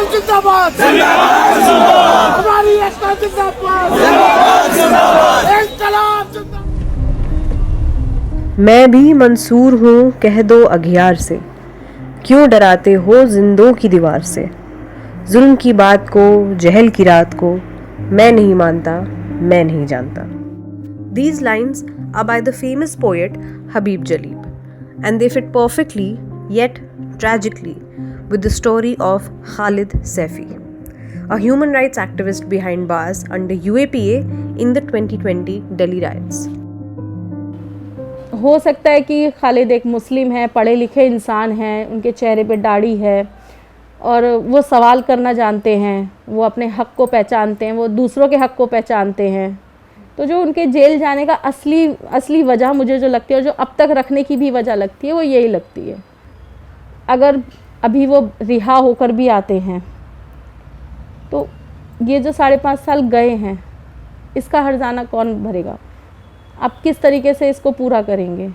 जिंदाबाद जिंदाबाद, हमारी एकता जिंदाबाद जिंदाबाद, इंकलाब जिंदाबाद। मैं भी मंसूर हूँ कह दो अघियार से, क्यों डराते हो जिंदों की दीवार से। जुल्म की बात को, जहल की रात को, मैं नहीं मानता, मैं नहीं जानता। These lines are by the famous poet Habib Jalib, and they fit perfectly, yet tragically, with the story of Khalid Saifi, a human rights activist behind bars under UAPA in the 2020 Delhi riots. हो सकता है कि खालिद एक मुस्लिम है, पढ़े लिखे इंसान हैं, उनके चेहरे पे दाढ़ी है और वो सवाल करना जानते हैं, वो अपने हक़ को पहचानते हैं, वो दूसरों के हक़ को पहचानते हैं। तो जो उनके जेल जाने का असली वजह मुझे जो लगती है और जो अब तक रखने की भी वजह लगती है वो यही लगती है। अगर अभी वो रिहा होकर भी आते हैं तो ये जो 5.5 साल गए हैं इसका हर्जाना कौन भरेगा? आप किस तरीके से इसको पूरा करेंगे?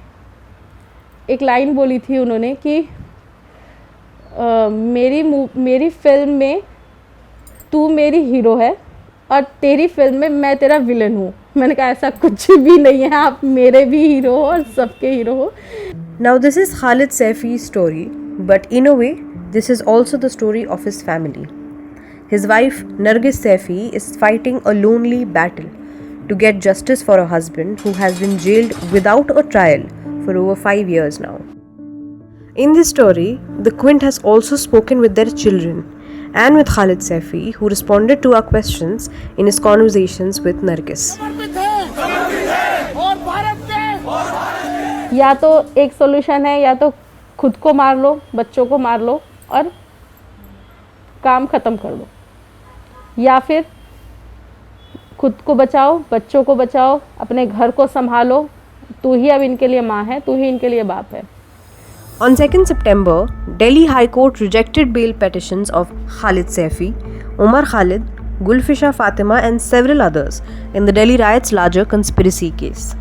एक लाइन बोली थी उन्होंने कि मेरी फ़िल्म में तू मेरी हीरो है और तेरी फिल्म में मैं तेरा विलन हूँ। मैंने कहा ऐसा कुछ भी नहीं है, आप मेरे भी हीरो हो और सबके हीरो हो। Now this is Khalid Saifi's story, but in a way this is also the story of his family. His wife Nargis Saifi is fighting a lonely battle to get justice for her husband who has been jailed without a trial for over 5 years now. In this story, the Quint has also spoken with their children and with Khalid Saifi, who responded to our questions in his conversations with Nargis. या तो एक solution है, या तो खुद को मार लो, बच्चों को मार लो और काम ख़त्म कर दो, या फिर खुद को बचाओ, बच्चों को बचाओ, अपने घर को संभालो। तू ही अब इनके लिए माँ है, तू ही इनके लिए बाप है। On 2nd September, Delhi High Court rejected bail petitions of Khalid Saifi, Omar Khalid, Gulfisha Fatima and several others in the Delhi riots' larger conspiracy case.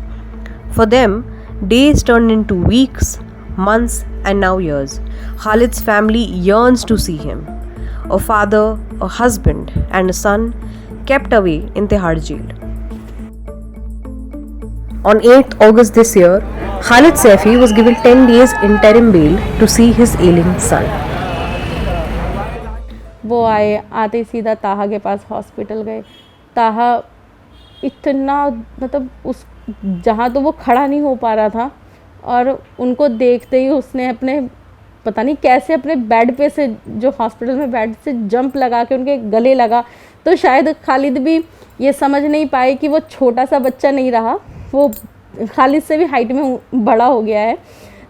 For them, days turned into weeks, months and now years. Khalid's family yearns to see him. A father, a husband and a son kept away in Tihar jail. On 8th August this year, Khalid Saifi was given 10 days interim bail to see his ailing son. वो आते ही सीधा ताहा के पास hospital गए। ताहा इतना मतलब उस जहाँ तो वो खड़ा नहीं हो पा रहा था और उनको देखते ही उसने अपने पता नहीं कैसे अपने बेड पे से, जो हॉस्पिटल में बेड से जंप लगा के उनके गले लगा। तो शायद खालिद भी ये समझ नहीं पाए कि वो छोटा सा बच्चा नहीं रहा, वो खालिद से भी हाइट में बड़ा हो गया है।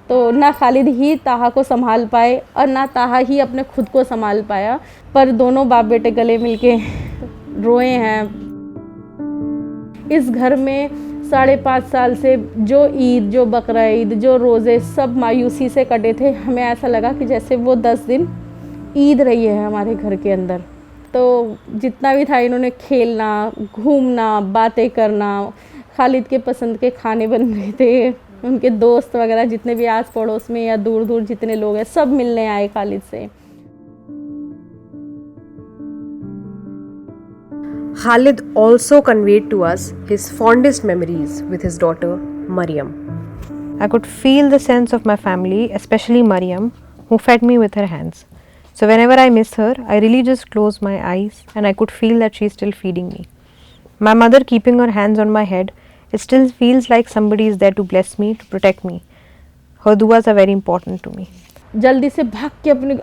तो ना खालिद ही ताहा को संभाल पाए और ना ताहा ही अपने खुद को संभाल पाया, पर दोनों बाप बेटे गले मिलके रोए हैं। इस घर में 5.5 साल से जो ईद, जो बकरा ईद, जो रोज़े सब मायूसी से कटे थे। हमें ऐसा लगा कि जैसे वो 10 दिन ईद रही है हमारे घर के अंदर। तो जितना भी था इन्होंने खेलना, घूमना, बातें करना, खालिद के पसंद के खाने बन रहे थे, उनके दोस्त वगैरह जितने भी आस पड़ोस में या दूर दूर जितने लोग हैं सब मिलने आए खालिद से। Khalid also conveyed to us his fondest memories with his daughter Mariam. I could feel the sense of my family, especially Mariam, who fed me with her hands. So whenever I miss her, I really just close my eyes and I could feel that she's still feeding me. My mother keeping her hands on my head, it still feels like somebody is there to bless me, to protect me. Her duas are very important to me. जल्दी से भाग के अपने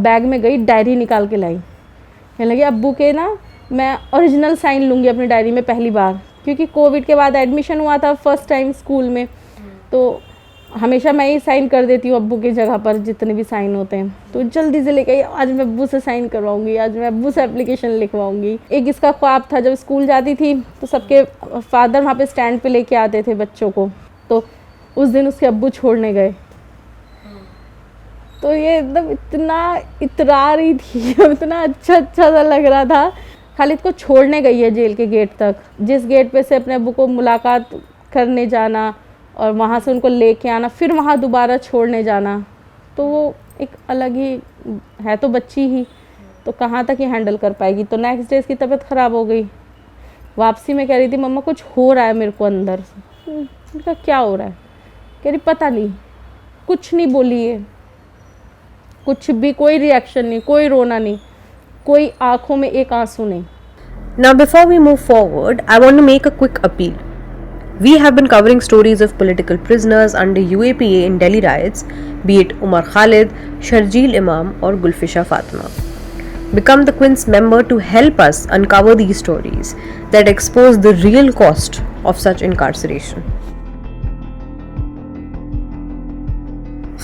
bag में गई, diary निकाल के लाई। कहने लगी अब्बू के ना मैं ओरिजिनल साइन लूँगी अपनी डायरी में पहली बार, क्योंकि कोविड के बाद एडमिशन हुआ था फर्स्ट टाइम स्कूल में, तो हमेशा मैं ही साइन कर देती हूँ अब्बू की जगह पर जितने भी साइन होते हैं। तो जल्दी से लेके आज मैं अब्बू से साइन करवाऊँगी, आज मैं अब्बू से एप्लीकेशन लिखवाऊँगी। एक इसका ख्वाब था, जब स्कूल जाती थी तो सबके फादर वहाँ पे स्टैंड पे लेके आते थे बच्चों को, तो उस दिन उसके अब्बू छोड़ने गए। तो ये एकदम इतना इतरा रही थी, इतना अच्छा सा लग रहा था। खालिद को छोड़ने गई है जेल के गेट तक, जिस गेट पे से अपने अब्बू को मुलाकात करने जाना और वहाँ से उनको लेके आना, फिर वहाँ दोबारा छोड़ने जाना, तो वो एक अलग ही है। तो बच्ची ही, तो कहाँ तक ही हैंडल कर पाएगी। तो नेक्स्ट डे इसकी तबीयत ख़राब हो गई। वापसी में कह रही थी मम्मा कुछ हो रहा है मेरे को अंदर से। उनका क्या हो रहा है? कह रही पता नहीं, कुछ नहीं बोली है, कुछ भी, कोई रिएक्शन नहीं, कोई रोना नहीं, कोई आंखों में एक आंसू नहीं। Now, before we move forward, I want to make a quick appeal. We have been covering stories of political prisoners under UAPA in Delhi riots, be it Umar Khalid, Sharjeel Imam, or Gulfisha Fatima. Become the Quince member to help us uncover these stories that expose the real cost of such incarceration.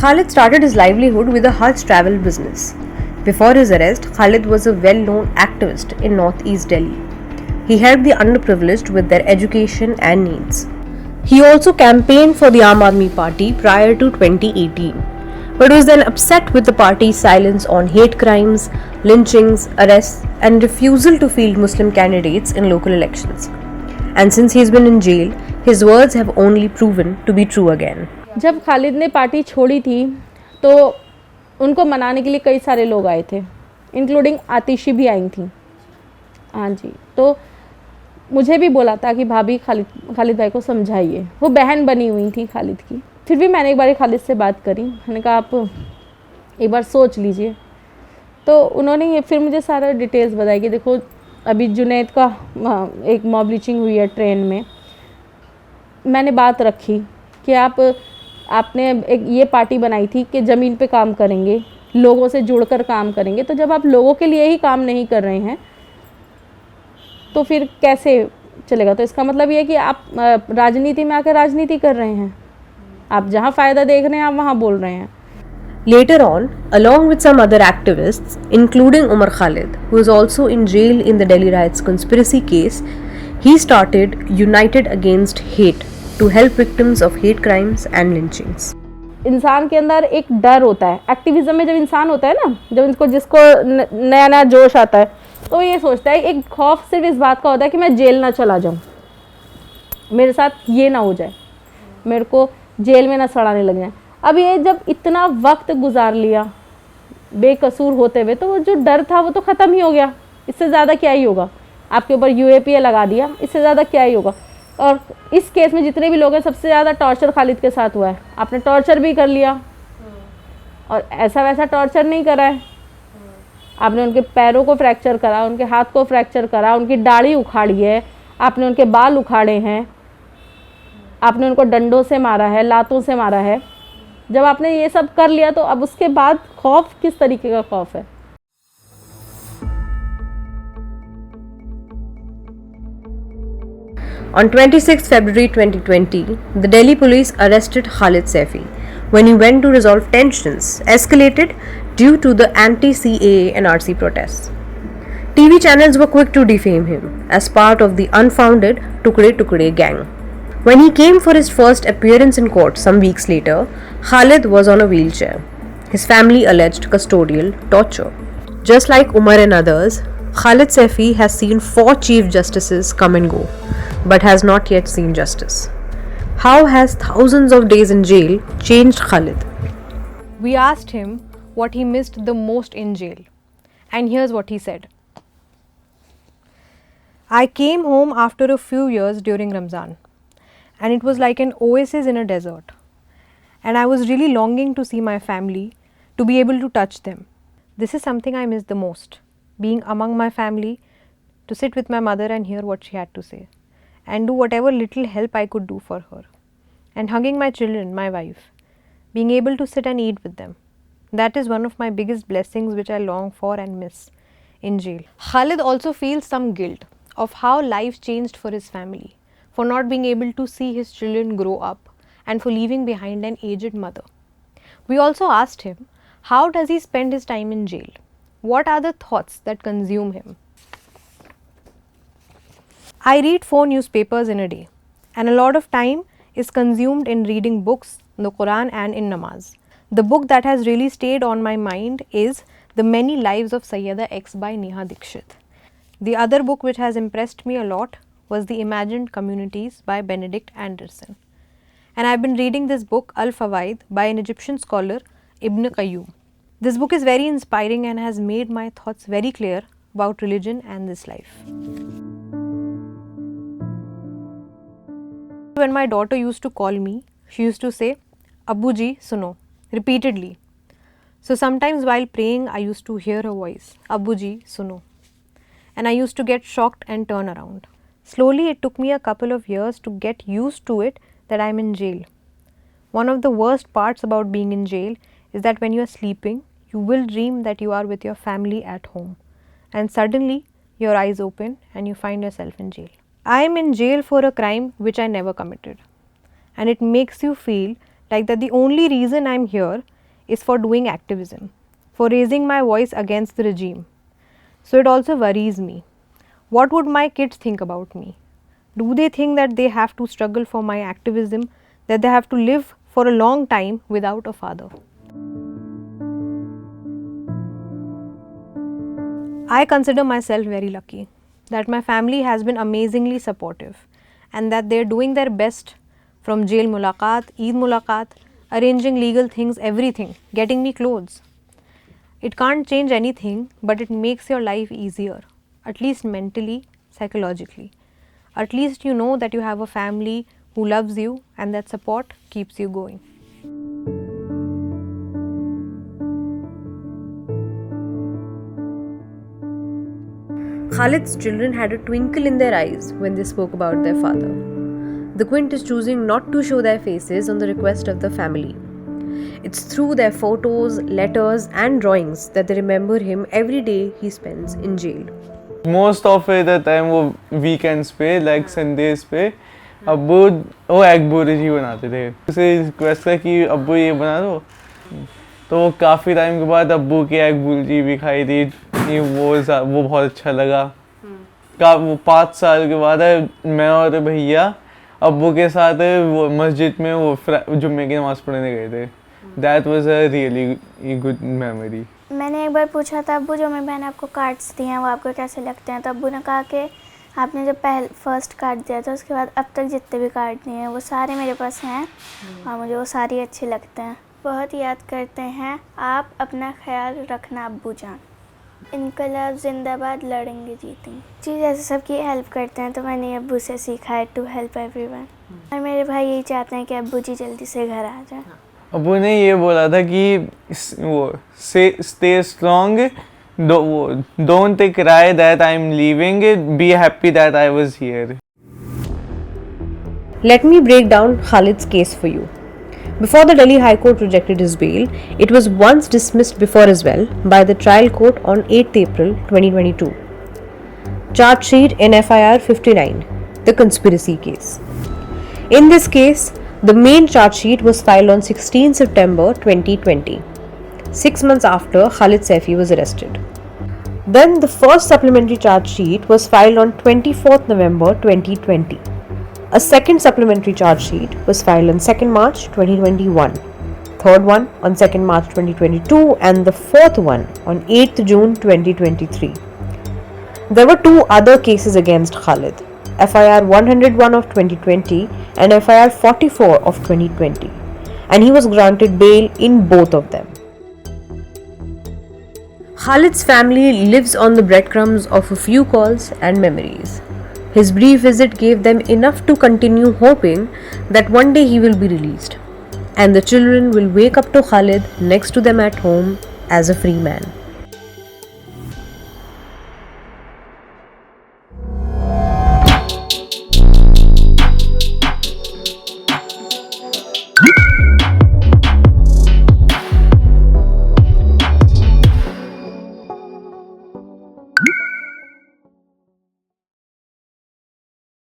Khalid started his livelihood with a Hajj travel business. Before his arrest, Khalid was a well-known activist in northeast Delhi. He helped the underprivileged with their education and needs. He also campaigned for the Aam Aadmi Party prior to 2018, but was then upset with the party's silence on hate crimes, lynchings, arrests, and refusal to field Muslim candidates in local elections. And since he's been in jail, his words have only proven to be true again. जब खालिद ने party छोड़ी थी तो उनको मनाने के लिए कई सारे लोग आए थे, इंक्लूडिंग आतिशी भी आई थी। हाँ जी, तो मुझे भी बोला था कि भाभी खालिद भाई को समझाइए। वो बहन बनी हुई थी खालिद की। फिर भी मैंने एक बार खालिद से बात करी, मैंने कहा आप एक बार सोच लीजिए। तो उन्होंने ये फिर मुझे सारा डिटेल्स बताई कि देखो अभी जुनैद का एक मॉब लिंचिंग हुई है ट्रेन में। मैंने बात रखी कि आपने एक ये पार्टी बनाई थी कि ज़मीन पे काम करेंगे, लोगों से जुड़कर काम करेंगे। तो जब आप लोगों के लिए ही काम नहीं कर रहे हैं तो फिर कैसे चलेगा? तो इसका मतलब ये है कि आप राजनीति में आकर राजनीति कर रहे हैं। आप जहाँ फ़ायदा देख रहे हैं आप वहाँ बोल रहे हैं। Later on, along with some other activists, including Umar Khalid, who is also in jail in the Delhi riots conspiracy case, he started United Against Hate to help victims of hate crimes and lynchings. इंसान के अंदर एक डर होता है। Activism में जब इंसान होता है ना, जब जिसको नया नया जोश आता है तो ये सोचता है, एक खौफ सिर्फ इस बात का होता है कि मैं जेल ना चला जाऊँ, मेरे साथ ये ना हो जाए, मेरे को जेल में ना सड़ाने लग जाए। अब ये जब इतना वक्त गुजार लिया बेकसूर होते हुए तो वो जो डर था वो तो ख़त्म ही हो गया। इससे ज़्यादा क्या ही होगा? आपके ऊपर UAPA लगा दिया, इससे ज़्यादा क्या ही होगा? और इस केस में जितने भी लोग हैं सबसे ज़्यादा टॉर्चर खालिद के साथ हुआ है। आपने टॉर्चर भी कर लिया और ऐसा वैसा टॉर्चर नहीं करा है। आपने उनके पैरों को फ्रैक्चर करा, उनके हाथ को फ्रैक्चर करा, उनकी दाढ़ी उखाड़ी है, आपने उनके बाल उखाड़े हैं, आपने उनको डंडों से मारा है, लातों से मारा है। जब आपने ये सब कर लिया तो अब उसके बाद खौफ किस तरीके का खौफ है? On 26 February 2020, the Delhi police arrested Khalid Saifi when he went to resolve tensions escalated due to the anti-CAA and RC protests. TV channels were quick to defame him as part of the unfounded Tukde Tukde gang. When he came for his first appearance in court some weeks later, Khalid was on a wheelchair. His family alleged custodial torture. Just like Umar and others, Khalid Saifi has seen 4 chief justices come and go, but has not yet seen justice. How has thousands of days in jail changed Khalid? We asked him what he missed the most in jail, and here's what he said. I came home after a few years during Ramzan, and it was like an oasis in a desert. And I was really longing to see my family, to be able to touch them. This is something I miss the most, being among my family, to sit with my mother and hear what she had to say, and do whatever little help I could do for her. And hugging my children, my wife, being able to sit and eat with them. That is one of my biggest blessings which I long for and miss in jail. Khalid also feels some guilt of how life changed for his family, for not being able to see his children grow up and for leaving behind an aged mother. We also asked him, how does he spend his time in jail? What are the thoughts that consume him? I read 4 newspapers in a day, and a lot of time is consumed in reading books, the Quran and in namaz. The book that has really stayed on my mind is The Many Lives of Sayyida X by Neha Dikshit. The other book which has impressed me a lot was The Imagined Communities by Benedict Anderson. And I've been reading this book Al-Fawaid by an Egyptian scholar, Ibn Qayyum. This book is very inspiring and has made my thoughts very clear about religion and this life. When my daughter used to call me, she used to say, "Abbu ji, suno," repeatedly. So sometimes while praying, I used to hear her voice, "Abbu ji, suno." And I used to get shocked and turn around. Slowly, it took me a couple of years to get used to it that I'm in jail. One of the worst parts about being in jail is that when you are sleeping, you will dream that you are with your family at home. And suddenly, your eyes open and you find yourself in jail. I am in jail for a crime which I never committed. And it makes you feel like that the only reason I'm here is for doing activism, for raising my voice against the regime. So it also worries me. What would my kids think about me? Do they think that they have to struggle for my activism, that they have to live for a long time without a father? I consider myself very lucky that my family has been amazingly supportive and that they are doing their best from jail mulaqat, Eid mulaqat, arranging legal things, everything, getting me clothes. It can't change anything, but it makes your life easier, at least mentally, psychologically. At least you know that you have a family who loves you and that support keeps you going. Khalid's children had a twinkle in their eyes when they spoke about their father. The Quint is choosing not to show their faces on the request of the family. It's through their photos, letters and drawings that they remember him every day he spends in jail. Most of the time वो weekends पे like Sundays पे अब्बू वो egg bhurji बनाते थे. उसे request किया कि अब्बू ये बना दो, तो काफ़ी टाइम के बाद अब्बू की एग बुर्जी भी खाई थी. वो बहुत अच्छा लगा. वो 5 साल के बाद मैं और भैया अब्बू के साथ वो मस्जिद में वो जुम्मे की नमाज़ पढ़ने गए थे. That was a really good memory. मैंने एक बार पूछा था, अब्बू जो मेरी बहन आपको कार्ड्स दिए हैं वो आपको कैसे लगते हैं, तो अब्बू ने कहा कि आपने जब फर्स्ट कार्ड दिया था उसके बाद अब तक जितने भी कार्ड दिए हैं वो सारे मेरे पास हैं और मुझे वो सारे अच्छे लगते हैं. बहुत याद करते हैं. आप अपना ख्याल रखना अब्बू जान. इनकलाब जिंदाबाद, लड़ेंगे जीतेंगे. जी जैसे सबकी हेल्प करते हैं तो मैंने अब्बू से सीखा है टू हेल्प एवरीवन. और मेरे भाई यही चाहते हैं कि अब्बू जी जल्दी से घर आ जाए. अब्बू ने ये बोला था कि वो stay strong, don't cry that I am leaving, be happy that I was here. Let me break down Khalid's case for you. Before the Delhi High Court rejected his bail, it was once dismissed before as well by the trial court on 8th April 2022. Charge sheet in FIR 59, the conspiracy case. In this case, the main charge sheet was filed on 16 September 2020, 6 months after Khalid Saifi was arrested. Then the first supplementary charge sheet was filed on 24th November 2020. A second supplementary charge sheet was filed on 2nd March 2021, third one on 2nd March 2022 and the fourth one on 8th June 2023. There were 2 other cases against Khalid, FIR 101 of 2020 and FIR 44 of 2020, and he was granted bail in both of them. Khalid's family lives on the breadcrumbs of a few calls and memories. His brief visit gave them enough to continue hoping that one day he will be released, and the children will wake up to Khalid next to them at home as a free man.